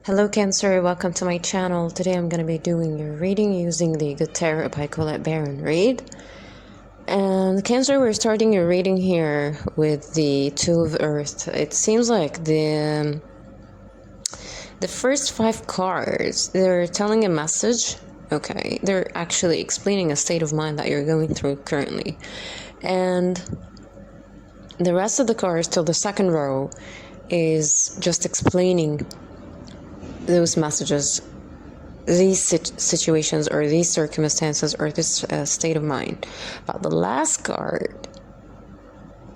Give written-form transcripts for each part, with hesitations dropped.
Hello Cancer, welcome to my channel. Today I'm going to be doing your reading using the Good Tarot by Colette Baron read. And Cancer, we're starting your reading here with the Two of Earth. It seems like the first five cards, they're telling a message. Okay, they're actually explaining a state of mind that you're going through currently. And the rest of the cards till the second row is just explaining those messages, these situations or these circumstances or this state of mind. But the last card,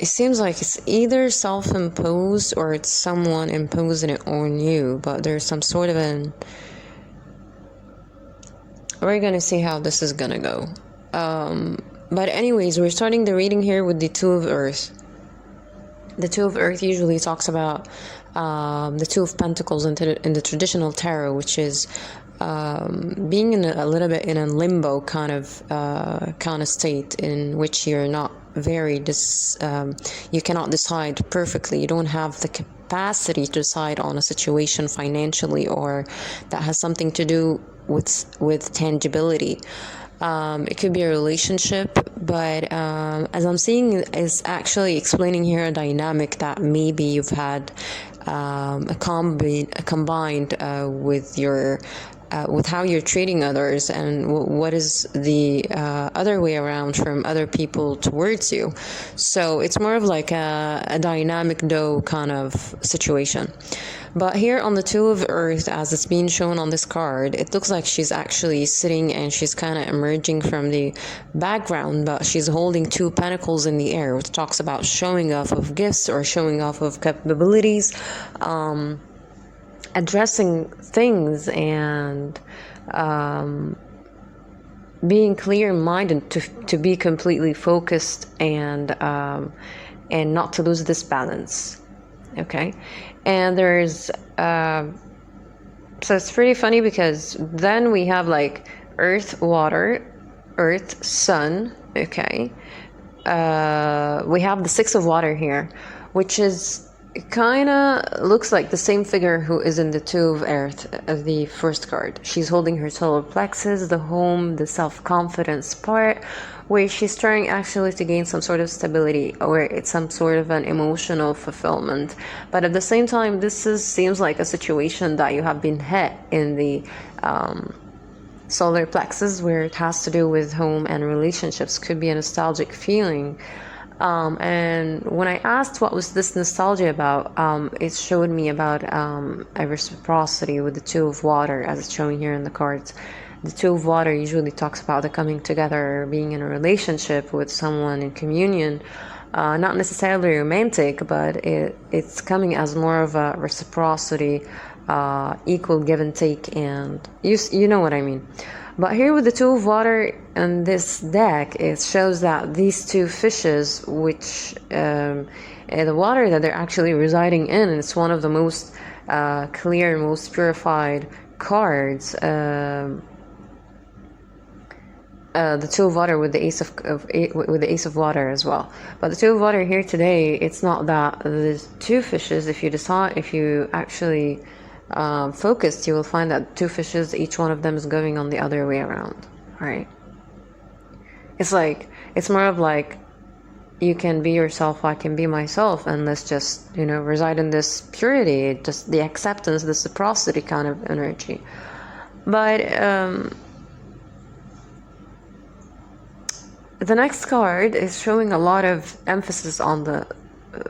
it seems like it's either self-imposed or it's someone imposing it on you, but there's some sort of we're gonna see how this is gonna go. But anyways, we're starting the reading here with the Two of Earth. The Two of Earth usually talks about the Two of Pentacles in the traditional tarot, which is being in a little bit in a limbo kind of state in which you're not you cannot decide perfectly. You don't have the capacity to decide on a situation financially or that has something to do with tangibility. It could be a relationship, but as I'm seeing, is actually explaining here a dynamic that maybe you've had combined with your with how you're treating others and what is the other way around from other people towards you. So it's more of like a dynamic duo kind of situation. But here on the Two of Earth, as it's being shown on this card, it looks like she's actually sitting and she's kind of emerging from the background, but she's holding two pentacles in the air, which talks about showing off of gifts or showing off of capabilities, addressing things and being clear-minded to be completely focused and not to lose this balance. Okay, and there's so it's pretty funny because then we have like earth, water, earth, sun. Okay, we have the Six of Water here, which is kind of looks like the same figure who is in the Two of Earth as the first card. She's holding her solar plexus, the home, the self-confidence part, where she's trying actually to gain some sort of stability or it's some sort of an emotional fulfillment. But at the same time, seems like a situation that you have been hit in the solar plexus, where it has to do with home and relationships. Could be a nostalgic feeling. And when I asked what was this nostalgia about, it showed me about a reciprocity with the Two of Water, as it's showing here in the cards. The Two of Water usually talks about the coming together, being in a relationship with someone in communion, not necessarily romantic, but it's coming as more of a reciprocity, equal give and take, and you know what I mean. But here with the Two of Water and this deck, it shows that these two fishes, which the water that they're actually residing in, and it's one of the most clear, most purified cards. The Two of Water with the with the Ace of Water as well. But the Two of Water here today, it's not that there's two fishes. If you actually focused, you will find that two fishes, each one of them is going on the other way around. Right? It's more of like, you can be yourself, I can be myself, and let's just reside in this purity, just the acceptance, the reciprocity kind of energy. But the next card is showing a lot of emphasis on the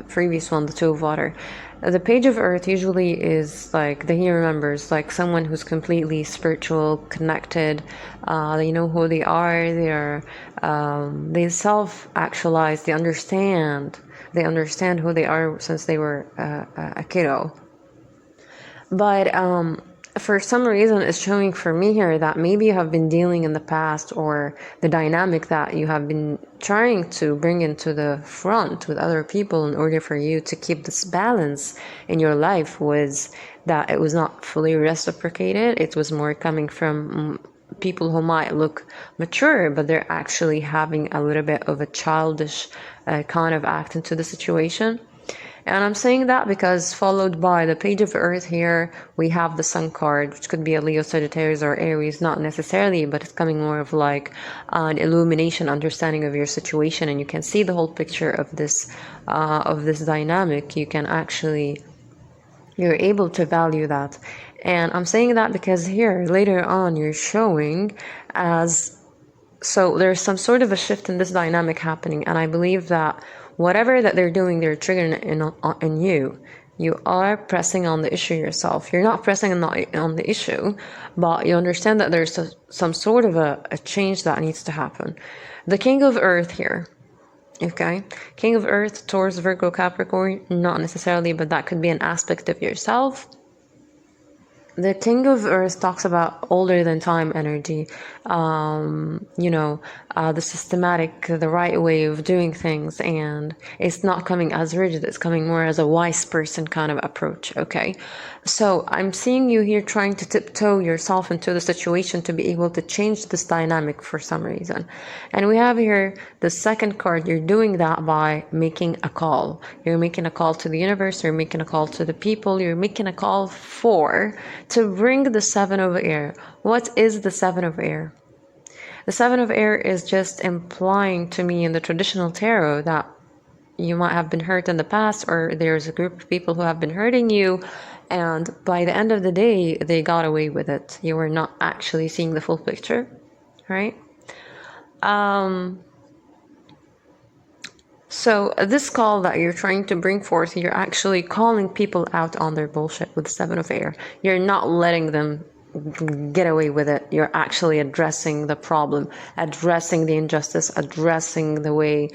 previous one, the Two of Water. The Page of Earth usually is like the hero members, like someone who's completely spiritual, connected. They know who they are. They self-actualize. They understand who they are since they were a kiddo. But for some reason, it's showing for me here that maybe you have been dealing in the past, or the dynamic that you have been trying to bring into the front with other people in order for you to keep this balance in your life, was that it was not fully reciprocated. It was more coming from people who might look mature, but they're actually having a little bit of a childish kind of act into the situation. And I'm saying that because followed by the Page of Earth here, we have the Sun card, which could be a Leo, Sagittarius, or Aries, not necessarily, but it's coming more of like an illumination, understanding of your situation, and you can see the whole picture of this dynamic. You can actually, you're able to value that. And I'm saying that because here, later on, you're showing as, so there's some sort of a shift in this dynamic happening, and I believe that whatever that they're doing, they're triggering in you. You are pressing on the issue yourself. You're not pressing on the issue, but you understand that there's some sort of a change that needs to happen. The King of Earth here, okay? King of Earth, Taurus, Virgo, Capricorn, not necessarily, but that could be an aspect of yourself. The King of Earth talks about older than time energy, the systematic, the right way of doing things, and it's not coming as rigid, it's coming more as a wise person kind of approach, okay? So I'm seeing you here trying to tiptoe yourself into the situation to be able to change this dynamic for some reason. And we have here the second card. You're doing that by making a call. You're making a call to the universe, you're making a call to the people, you're making a call to bring the Seven of Air. What is the Seven of Air? The Seven of Air is just implying to me in the traditional tarot that you might have been hurt in the past, or there's a group of people who have been hurting you, and by the end of the day, they got away with it. You were not actually seeing the full picture, right? So this call that you're trying to bring forth, you're actually calling people out on their bullshit with the Seven of Air. You're not letting them get away with it. You're actually addressing the problem, addressing the injustice, addressing the way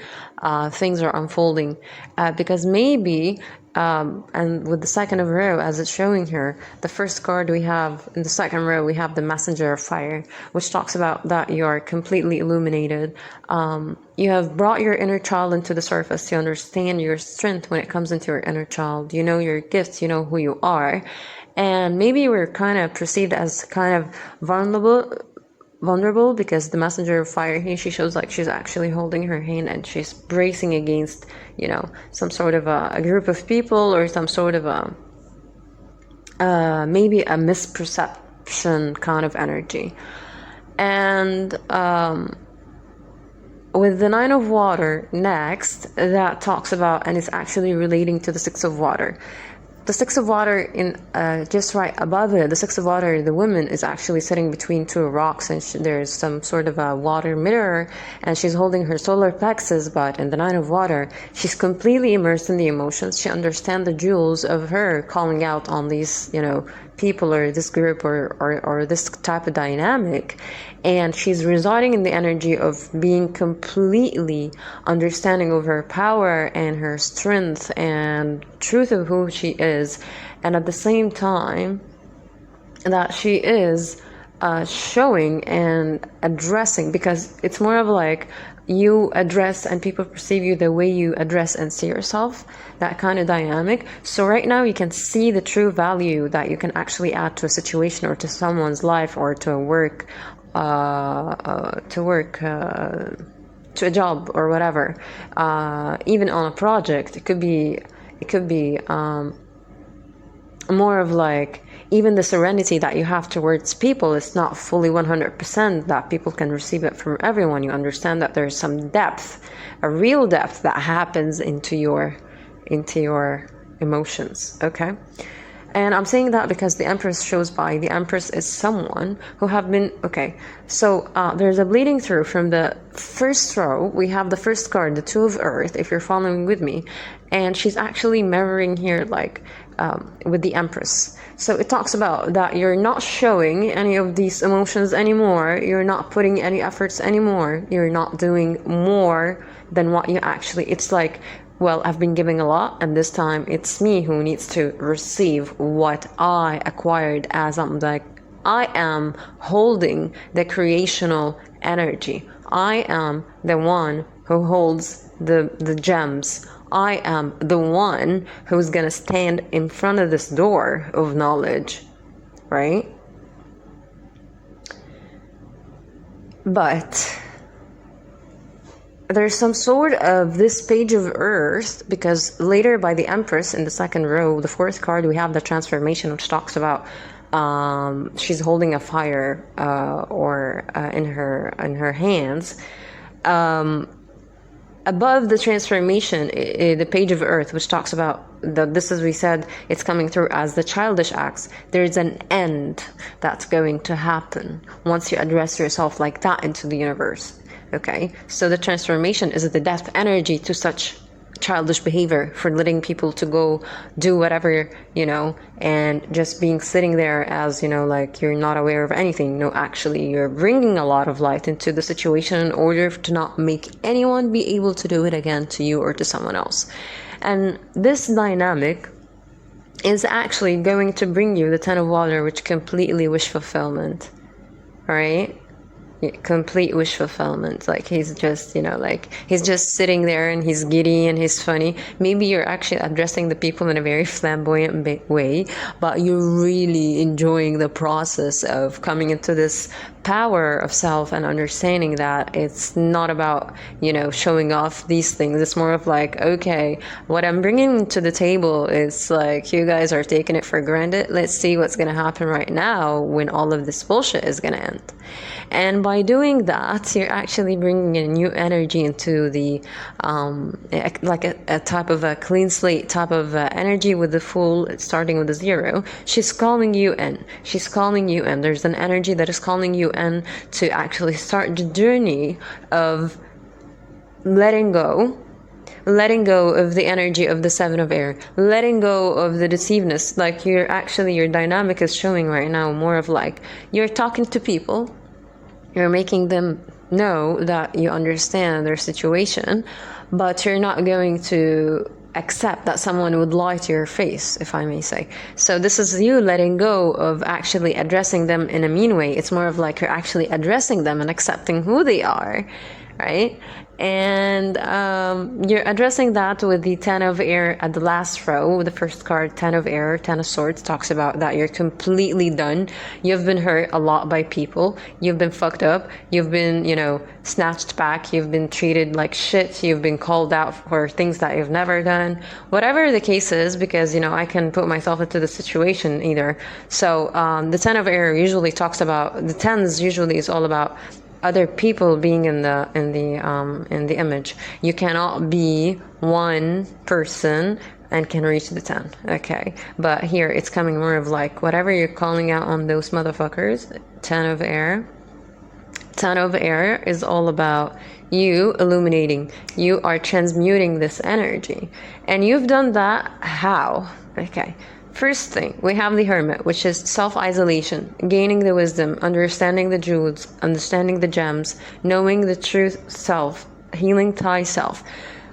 things are unfolding. Because maybe, and with the second of row, as it's showing here, the first card we have in the second row, we have the Messenger of Fire, which talks about that you are completely illuminated. You have brought your inner child into the surface. You understand your strength when it comes into your inner child. You know your gifts. You know who you are. And maybe we're kind of perceived as kind of vulnerable because the Messenger of Fire here, she shows like she's actually holding her hand and she's bracing against, some sort of a group of people, or some sort of maybe a misperception kind of energy. And with the Nine of Water next, that talks about, and it's actually relating to the Six of Water. The Six of Water, in just right above it, the Six of Water, the woman is actually sitting between two rocks, and there's some sort of a water mirror, and she's holding her solar plexus. But in the Nine of Water, she's completely immersed in the emotions. She understands the jewels of her calling out on these, people, or this group, or this type of dynamic, and she's residing in the energy of being completely understanding of her power and her strength and truth of who she is, and at the same time that she is showing and addressing, because it's more of like you address and people perceive you the way you address and see yourself, that kind of dynamic. So right now you can see the true value that you can actually add to a situation or to someone's life, or to a work, to a job or whatever, even on a project. It could be more of like, even the serenity that you have towards people is not fully 100% that people can receive it from everyone. You understand that there's some depth, a real depth that happens into your emotions, okay? And I'm saying that because the Empress shows by. The Empress is someone who have been, okay, so there's a bleeding through from the first row. We have the first card, the Two of Earth, if you're following with me, and she's actually mirroring here like with the Empress. So it talks about that you're not showing any of these emotions anymore. You're not putting any efforts anymore. You're not doing more than what you actually, it's like, well, I've been giving a lot, and this time it's me who needs to receive what I acquired, as I'm like, I am holding the creational energy. I am the one who holds the gems. I am the one who's gonna stand in front of this door of knowledge, right? But there's some sort of this page of earth, because later by the Empress in the second row, the fourth card, we have the transformation, which talks about she's holding a fire in her hands. Above the transformation, the page of earth, which talks about this, as we said, it's coming through as the childish acts. There's an end that's going to happen once you address yourself like that into the universe. Okay, so the transformation is the death energy to such childish behavior, for letting people to go do whatever, and just being sitting there as, like you're not aware of anything. No, actually, you're bringing a lot of light into the situation in order to not make anyone be able to do it again to you or to someone else. And this dynamic is actually going to bring you the Ten of Water, which completely wish fulfillment, right? Complete wish fulfillment. Like he's just he's just sitting there and he's giddy and he's funny. Maybe you're actually addressing the people in a very flamboyant way, but you're really enjoying the process of coming into this power of self and understanding that it's not about showing off these things. It's more of like, okay, what I'm bringing to the table is like, you guys are taking it for granted. Let's see what's going to happen right now when all of this bullshit is going to end. And by doing that, you're actually bringing a new energy into the like a type of a clean slate type of energy with the full starting with the zero. She's calling you in. She's calling you in. There's an energy that is calling you in to actually start the journey of letting go of the energy of the Seven of Air, letting go of the deceivedness. Like your dynamic is showing right now more of like, you're talking to people, you're making them know that you understand their situation, but you're not going to accept that someone would lie to your face, if I may say. So this is you letting go of actually addressing them in a mean way. It's more of like you're actually addressing them and accepting who they are, right? And you're addressing that with the Ten of Air at the last row. The first card, Ten of Air, Ten of Swords, talks about that you're completely done. You've been hurt a lot by people. You've been fucked up. You've been, snatched back. You've been treated like shit. You've been called out for things that you've never done. Whatever the case is, because, I can put myself into the situation either. So the Ten of Air usually talks about, the tens usually is all about other people being in the image. You cannot be one person and can reach the 10. Okay, but here it's coming more of like, whatever you're calling out on those motherfuckers. Ten of Air is all about you illuminating. You are transmuting this energy, and you've done that how? Okay, first thing, we have the Hermit, which is self-isolation, gaining the wisdom, understanding the jewels, understanding the gems, knowing the truth self, healing thyself,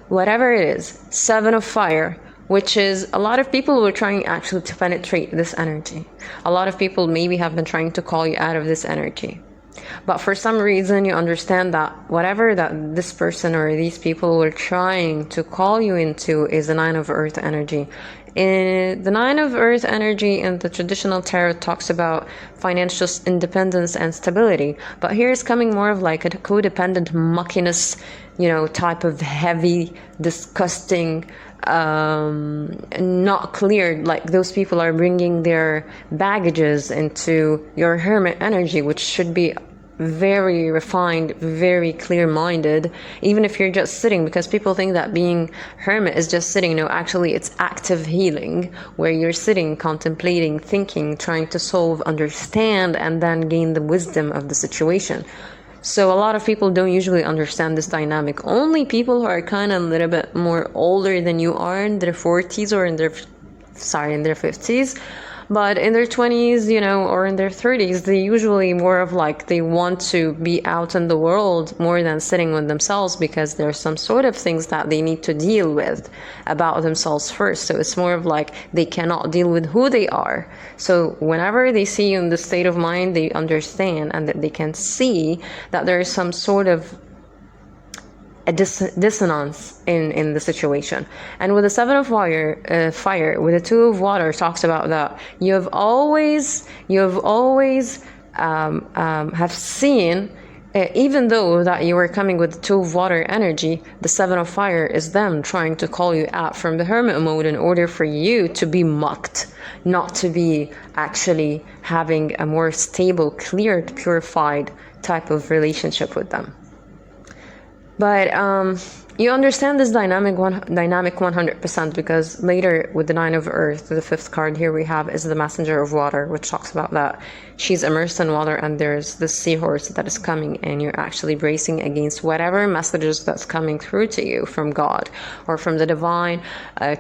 whatever it is. Seven of Fire, which is a lot of people who are trying actually to penetrate this energy. A lot of people maybe have been trying to call you out of this energy. But for some reason, you understand that whatever that this person or these people were trying to call you into is the Nine of Earth energy. The Nine of Earth energy in the traditional tarot talks about financial independence and stability, but here is coming more of like a codependent muckiness, type of heavy, disgusting, not clear. Like those people are bringing their baggages into your Hermit energy, which should be very refined, very clear-minded, even if you're just sitting, because people think that being hermit is just sitting. No, actually it's active healing, where you're sitting, contemplating, thinking, trying to solve, understand, and then gain the wisdom of the situation. So a lot of people don't usually understand this dynamic. Only people who are kind of a little bit more older than you are, in their 40s or in their 50s, but in their 20s, or in their 30s, they usually more of like, they want to be out in the world more than sitting with themselves, because there's some sort of things that they need to deal with about themselves first. So it's more of like, they cannot deal with who they are. So whenever they see you in the state of mind, they understand and that they can see that there is some sort of a dissonance in the situation. And with the Seven of fire, with the Two of Water, talks about that you've always have seen even though that you are coming with the Two of Water energy, the Seven of Fire is them trying to call you out from the Hermit mode in order for you to be mucked, not to be actually having a more stable, cleared, purified type of relationship with them. But you understand this dynamic 100%, because later with the Nine of Earth, the fifth card here we have is the Messenger of Water, which talks about that she's immersed in water and there's this seahorse that is coming, and you're actually bracing against whatever messages that's coming through to you from God or from the divine,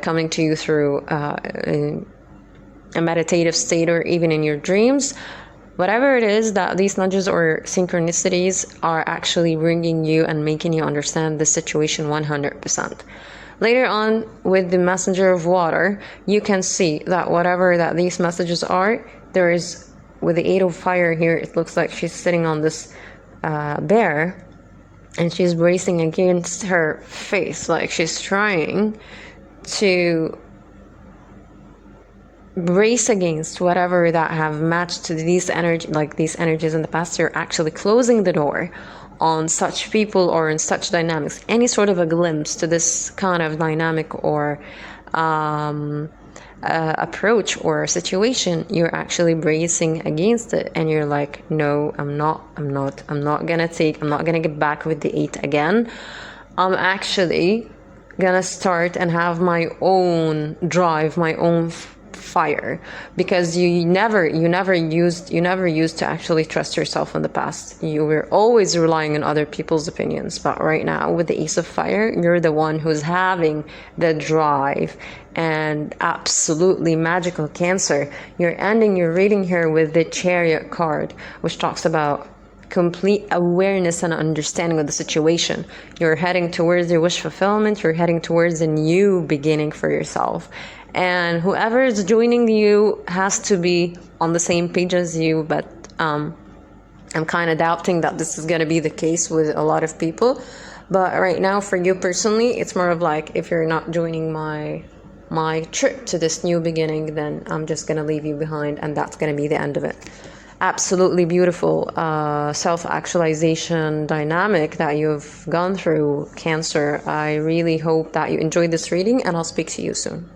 coming to you through a meditative state or even in your dreams. Whatever it is that these nudges or synchronicities are actually bringing you and making you understand the situation 100%. Later on with the Messenger of Water, you can see that whatever that these messages are, there is, with the Eight of Fire here, it looks like she's sitting on this bear and she's bracing against her face, like she's trying to brace against whatever that have matched to these energy, like these energies in the past. You're actually closing the door on such people or in such dynamics. Any sort of a glimpse to this kind of dynamic or approach or situation, you're actually bracing against it, and you're like, no, I'm not gonna get back with the 8 again. I'm actually gonna start and have my own drive, my own fire, because you never used to actually trust yourself in the past. You were always relying on other people's opinions, but right now with the Ace of Fire, you're the one who's having the drive. And absolutely magical, Cancer, you're ending your reading here with the Chariot card, which talks about complete awareness and understanding of the situation. You're heading towards your wish fulfillment. You're heading towards a new beginning for yourself. And whoever is joining you has to be on the same page as you, but I'm kind of doubting that this is going to be the case with a lot of people. But right now, for you personally, it's more of like, if you're not joining my trip to this new beginning, then I'm just going to leave you behind, and that's going to be the end of it. Absolutely beautiful self-actualization dynamic that you've gone through, Cancer. I really hope that you enjoyed this reading, and I'll speak to you soon.